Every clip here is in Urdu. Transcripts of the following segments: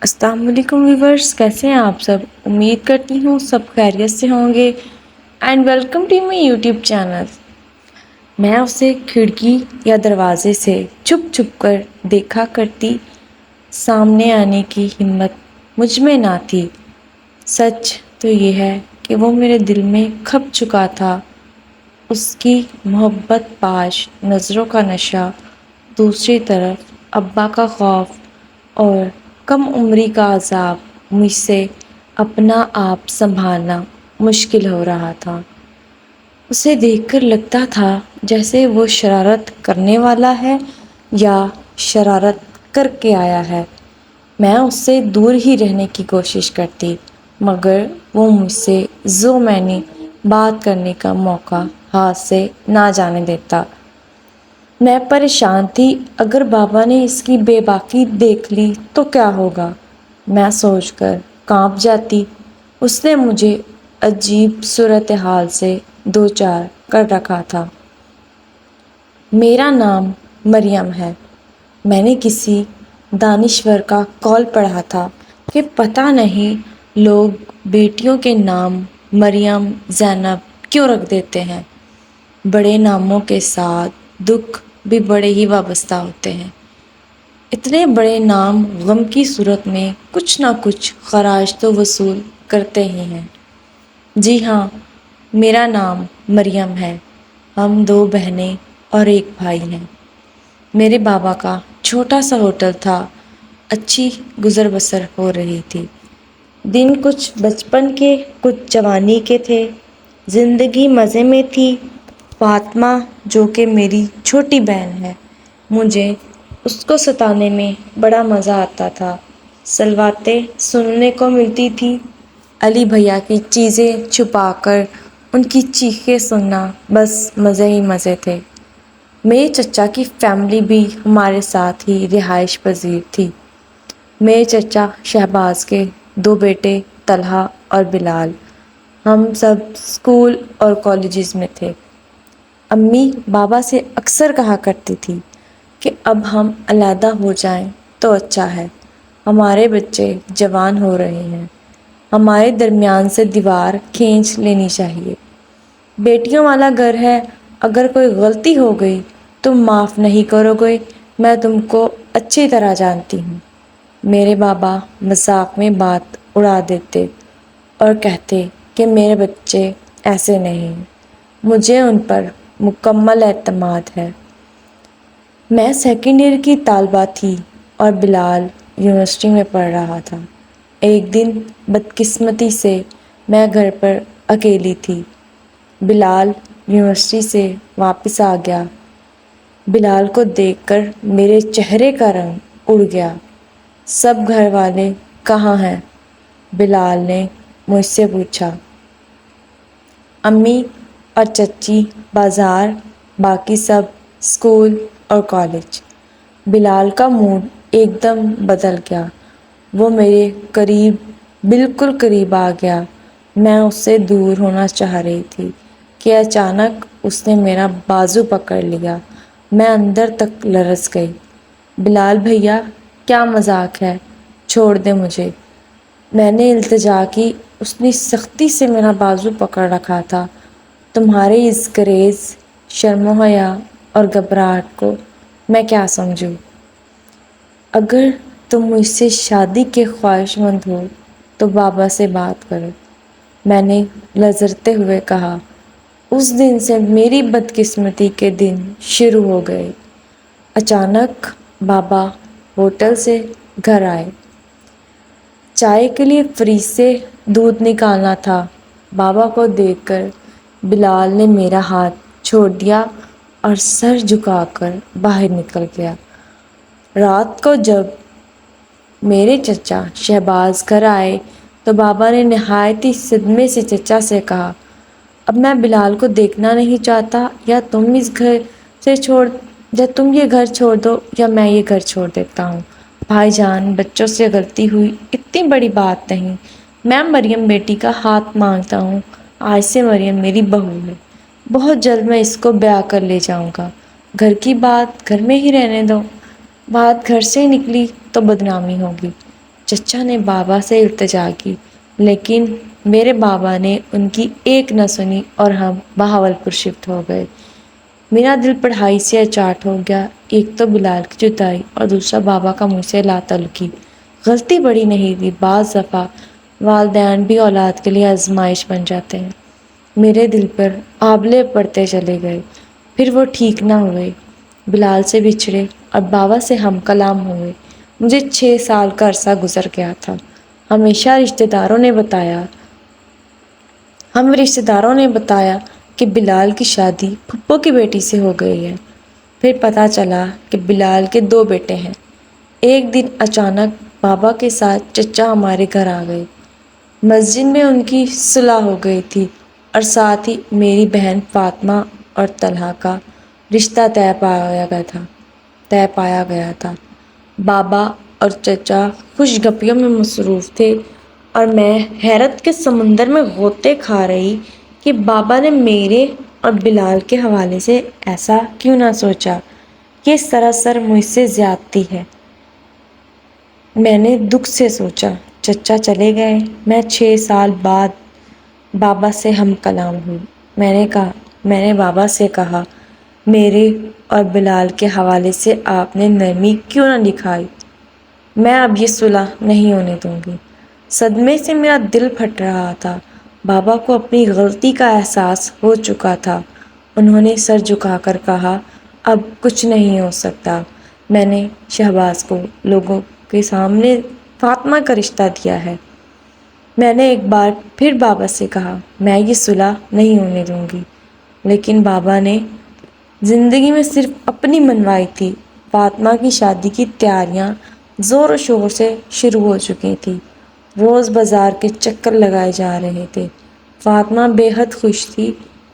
السلام علیکم ویورس، کیسے ہیں آپ سب؟ امید کرتی ہوں سب خیریت سے ہوں گے and welcome to my YouTube channel. میں اسے کھڑکی یا دروازے سے چھپ چھپ کر دیکھا کرتی، سامنے آنے کی ہمت مجھ میں نہ تھی۔ سچ تو یہ ہے کہ وہ میرے دل میں کھپ چکا تھا، اس کی محبت پاش نظروں کا نشہ، دوسری طرف ابا کا خوف اور کم عمری کا عذاب۔ مجھ سے اپنا آپ سنبھالنا مشکل ہو رہا تھا۔ اسے دیکھ کر لگتا تھا جیسے وہ شرارت کرنے والا ہے یا شرارت کر کے آیا ہے۔ میں اس سے دور ہی رہنے کی کوشش کرتی، مگر وہ مجھ سے ذو معنی بات کرنے کا موقع ہاتھ سے نہ جانے دیتا۔ میں پریشان تھی، اگر بابا نے اس کی بے باکی دیکھ لی تو کیا ہوگا؟ میں سوچ کر کانپ جاتی۔ اس نے مجھے عجیب صورتحال سے دوچار کر رکھا تھا۔ میرا نام مریم ہے۔ میں نے کسی دانشور کا قول پڑھا تھا کہ پتہ نہیں لوگ بیٹیوں کے نام مریم، زینب کیوں رکھ دیتے ہیں۔ بڑے ناموں کے ساتھ دکھ بھی بڑے ہی وابستہ ہوتے ہیں۔ اتنے بڑے نام غم کی صورت میں کچھ نہ کچھ خراج تو وصول کرتے ہی ہیں۔ جی ہاں، میرا نام مریم ہے۔ ہم دو بہنیں اور ایک بھائی ہیں۔ میرے بابا کا چھوٹا سا ہوٹل تھا، اچھی گزر بسر ہو رہی تھی۔ دن کچھ بچپن کے کچھ جوانی کے تھے، زندگی مزے میں تھی۔ فاطمہ جو کہ میری چھوٹی بہن ہے، مجھے اس کو ستانے میں بڑا مزہ آتا تھا۔ سلواتیں سننے کو ملتی تھی، علی بھیا کی چیزیں چھپا کر ان کی چیخیں سننا، بس مزے ہی مزے تھے۔ میرے چچا کی فیملی بھی ہمارے ساتھ ہی رہائش پذیر تھی۔ میرے چچا شہباز کے دو بیٹے طلحہ اور بلال، ہم سب اسکول اور کالجز میں تھے۔ امی بابا سے اکثر کہا کرتی تھی کہ اب ہم علیحدہ ہو جائیں تو اچھا ہے، ہمارے بچے جوان ہو رہے ہیں، ہمارے درمیان سے دیوار کھینچ لینی چاہیے۔ بیٹیوں والا گھر ہے، اگر کوئی غلطی ہو گئی تم معاف نہیں کرو گے، میں تم کو اچھی طرح جانتی ہوں۔ میرے بابا مذاق میں بات اڑا دیتے اور کہتے کہ میرے بچے ایسے نہیں، مجھے ان پر مکمل اعتماد ہے۔ میں سیکنڈ ایئر کی طالبہ تھی اور بلال یونیورسٹی میں پڑھ رہا تھا۔ ایک دن بدقسمتی سے میں گھر پر اکیلی تھی۔ بلال یونیورسٹی سے واپس آ گیا۔ بلال کو دیکھ کر میرے چہرے کا رنگ اڑ گیا۔ سب گھر والے کہاں ہیں؟ بلال نے مجھ سے پوچھا۔ امی اور چچی بازار، باقی سب اسکول اور کالج۔ بلال کا موڈ ایک دم بدل گیا، وہ میرے قریب، بالکل قریب آ گیا۔ میں اس سے دور ہونا چاہ رہی تھی کہ اچانک اس نے میرا بازو پکڑ لیا۔ میں اندر تک لرز گئی۔ بلال بھیا، کیا مذاق ہے، چھوڑ دے مجھے۔ میں نے التجا کی۔ اس نے سختی سے میرا بازو پکڑ رکھا تھا۔ تمہارے اس گریز، شرم و حیا اور گھبراہٹ کو میں کیا سمجھوں؟ اگر تم مجھ سے شادی کے خواہش مند ہو تو بابا سے بات کرو، میں نے لرزتے ہوئے کہا۔ اس دن سے میری بدقسمتی کے دن شروع ہو گئے۔ اچانک بابا ہوٹل سے گھر آئے۔ چائے کے لیے فریج سے دودھ نکالنا تھا۔ بابا کو دیکھ کر بلال نے میرا ہاتھ چھوڑ دیا اور سر جھکا کر باہر نکل گیا۔ رات کو جب میرے چچا شہباز گھر آئے تو بابا نے نہایت ہی صدمے سے چچا سے کہا، اب میں بلال کو دیکھنا نہیں چاہتا، یا تم یہ گھر چھوڑ دو یا میں یہ گھر چھوڑ دیتا ہوں۔ بھائی جان، بچوں سے غلطی ہوئی، اتنی بڑی بات نہیں، میں مریم بیٹی کا ہاتھ مانگتا ہوں، آج سے مریم میری بہو ہے، بہت جلد میں اس کو بیاہ کر لے جاؤں گا، گھر کی بات گھر میں ہی رہنے دو، بات گھر سے نکلی تو بدنامی ہوگی، چچا نے بابا سے التجا کی، لیکن میرے بابا نے ان کی ایک نہ سنی اور ہم بہاولپور شفٹ ہو گئے۔ میرا دل پڑھائی سے اچاٹ ہو گیا، ایک تو بلال کی جدائی اور دوسرا بابا کا مجھ سے لا تعلقی۔ غلطی بڑی نہیں تھی، بعض دفعہ والدین بھی اولاد کے لیے آزمائش بن جاتے ہیں۔ میرے دل پر آبلے پڑتے چلے گئے، پھر وہ ٹھیک نہ ہوئے۔ بلال سے بچھڑے اور بابا سے ہم کلام ہوئے۔ مجھے 6 سال کا عرصہ گزر گیا تھا۔ ہمیشہ ہم رشتہ داروں نے بتایا کہ بلال کی شادی پھپھو کی بیٹی سے ہو گئی ہے۔ پھر پتہ چلا کہ بلال کے 2 بیٹے ہیں۔ ایک دن اچانک بابا کے ساتھ چچا ہمارے گھر آ گئے۔ مسجد میں ان کی صلح ہو گئی تھی اور ساتھ ہی میری بہن فاطمہ اور طلحہ کا رشتہ طے پایا گیا تھا۔ بابا اور چچا خوش گپیوں میں مصروف تھے اور میں حیرت کے سمندر میں غوطے کھا رہی کہ بابا نے میرے اور بلال کے حوالے سے ایسا کیوں نہ سوچا۔ یہ سراسر مجھ سے زیادتی ہے، میں نے دکھ سے سوچا۔ چچا چلے گئے۔ میں 6 سال بعد بابا سے ہم کلام ہوئی۔ میں نے بابا سے کہا، میرے اور بلال کے حوالے سے آپ نے نرمی کیوں نہ دکھائی؟ میں اب یہ صلح نہیں ہونے دوں گی۔ صدمے سے میرا دل پھٹ رہا تھا۔ بابا کو اپنی غلطی کا احساس ہو چکا تھا۔ انہوں نے سر جھکا کر کہا، اب کچھ نہیں ہو سکتا۔ میں نے شہباز کو لوگوں کے سامنے فاطمہ کا رشتہ دیا ہے۔ میں نے ایک بار پھر بابا سے کہا، میں یہ صلح نہیں ہونے دوں گی۔ لیکن بابا نے زندگی میں صرف اپنی منوائی تھی۔ فاطمہ کی شادی کی تیاریاں زور و شور سے شروع ہو چکی تھیں۔ روز بازار کے چکر لگائے جا رہے تھے۔ فاطمہ بے حد خوش تھی۔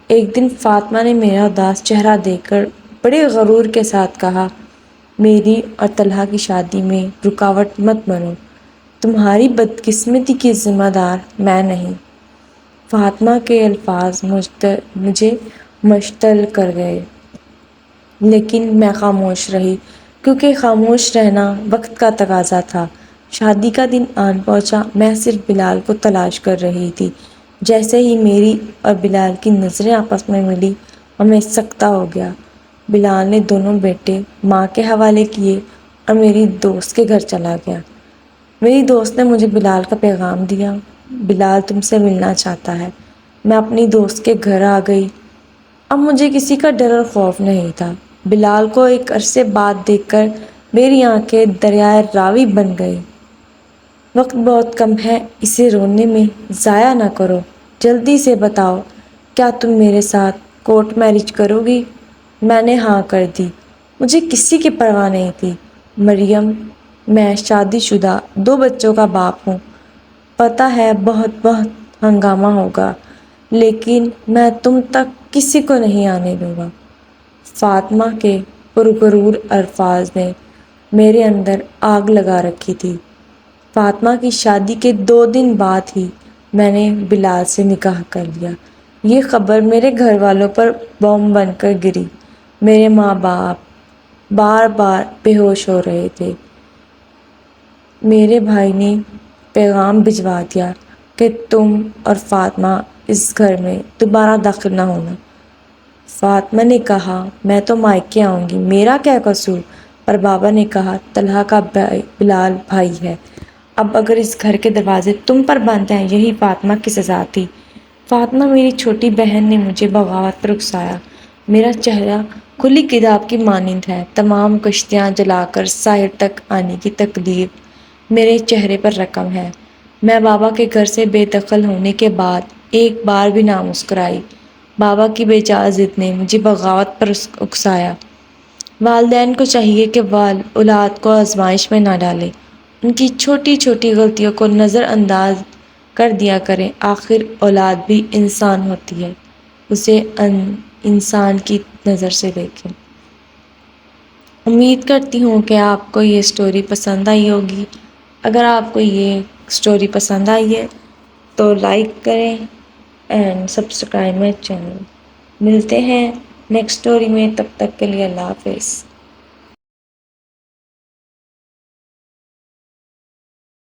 ایک دن فاطمہ نے میرا اداس چہرہ دیکھ کر بڑے غرور کے ساتھ کہا، میری اور طلحہ کی شادی میں رکاوٹ مت بنو، تمہاری بدقسمتی کی ذمہ دار میں نہیں۔ فاطمہ کے الفاظ مجھے مشتعل کر گئے، لیکن میں خاموش رہی، کیونکہ خاموش رہنا وقت کا تقاضا تھا۔ شادی کا دن آن پہنچا۔ میں صرف بلال کو تلاش کر رہی تھی۔ جیسے ہی میری اور بلال کی نظریں آپس میں ملی، ہمیں سکتہ ہو گیا۔ بلال نے دونوں بیٹے ماں کے حوالے کیے اور میری دوست کے گھر چلا گیا۔ میری دوست نے مجھے بلال کا پیغام دیا، بلال تم سے ملنا چاہتا ہے۔ میں اپنی دوست کے گھر آ گئی۔ اب مجھے کسی کا ڈر اور خوف نہیں تھا۔ بلال کو ایک عرصے بعد دیکھ کر میری آنکھیں دریائے راوی بن گئی۔ وقت بہت کم ہے، اسے رونے میں ضائع نہ کرو۔ جلدی سے بتاؤ، کیا تم میرے ساتھ کورٹ میرج کرو گی؟ میں نے ہاں کر دی۔ مجھے کسی کی پرواہ نہیں تھی۔ مریم، میں شادی شدہ 2 بچوں کا باپ ہوں۔ پتہ ہے بہت ہنگامہ ہوگا، لیکن میں تم تک کسی کو نہیں آنے دوں گا۔ فاطمہ کے پرغرور الفاظ نے میرے اندر آگ لگا رکھی تھی۔ فاطمہ کی شادی کے 2 دن بعد ہی میں نے بلال سے نکاح کر لیا۔ یہ خبر میرے گھر والوں پر بم بن کر گری۔ میرے ماں باپ بار بار بے ہوش ہو رہے تھے۔ میرے بھائی نے پیغام بھجوا دیا کہ تم اور فاطمہ اس گھر میں دوبارہ داخل نہ ہونا۔ فاطمہ نے کہا، میں تو مائکے آؤں گی، میرا کیا قصور؟ پر بابا نے کہا، طلحہ کا بلال بھائی ہے، اب اگر اس گھر کے دروازے تم پر بند ہیں، یہی فاطمہ کی سزا تھی۔ فاطمہ میری چھوٹی بہن نے مجھے بغاوت پر اکسایا۔ میرا چہرہ کھلی کتاب کی مانند ہے۔ تمام کشتیاں جلا کر ساحل تک آنے کی تکلیف میرے چہرے پر رقم ہے۔ میں بابا کے گھر سے بے دخل ہونے کے بعد ایک بار بھی نہ مسکرائی۔ بابا کی بے جا ضد نے مجھے بغاوت پر اکسایا۔ والدین کو چاہیے کہ اولاد کو آزمائش میں نہ ڈالیں، ان کی چھوٹی چھوٹی غلطیوں کو نظر انداز کر دیا کریں۔ آخر اولاد بھی انسان ہوتی ہے، اسے انسان کی نظر سے دیکھیں۔ امید کرتی ہوں کہ آپ کو یہ سٹوری پسند آئی ہوگی۔ اگر آپ کو یہ سٹوری پسند آئی ہے تو لائک کریں اینڈ سبسکرائب مائی چینل۔ ملتے ہیں نیکسٹ سٹوری میں، تب تک کے لیے اللہ حافظ۔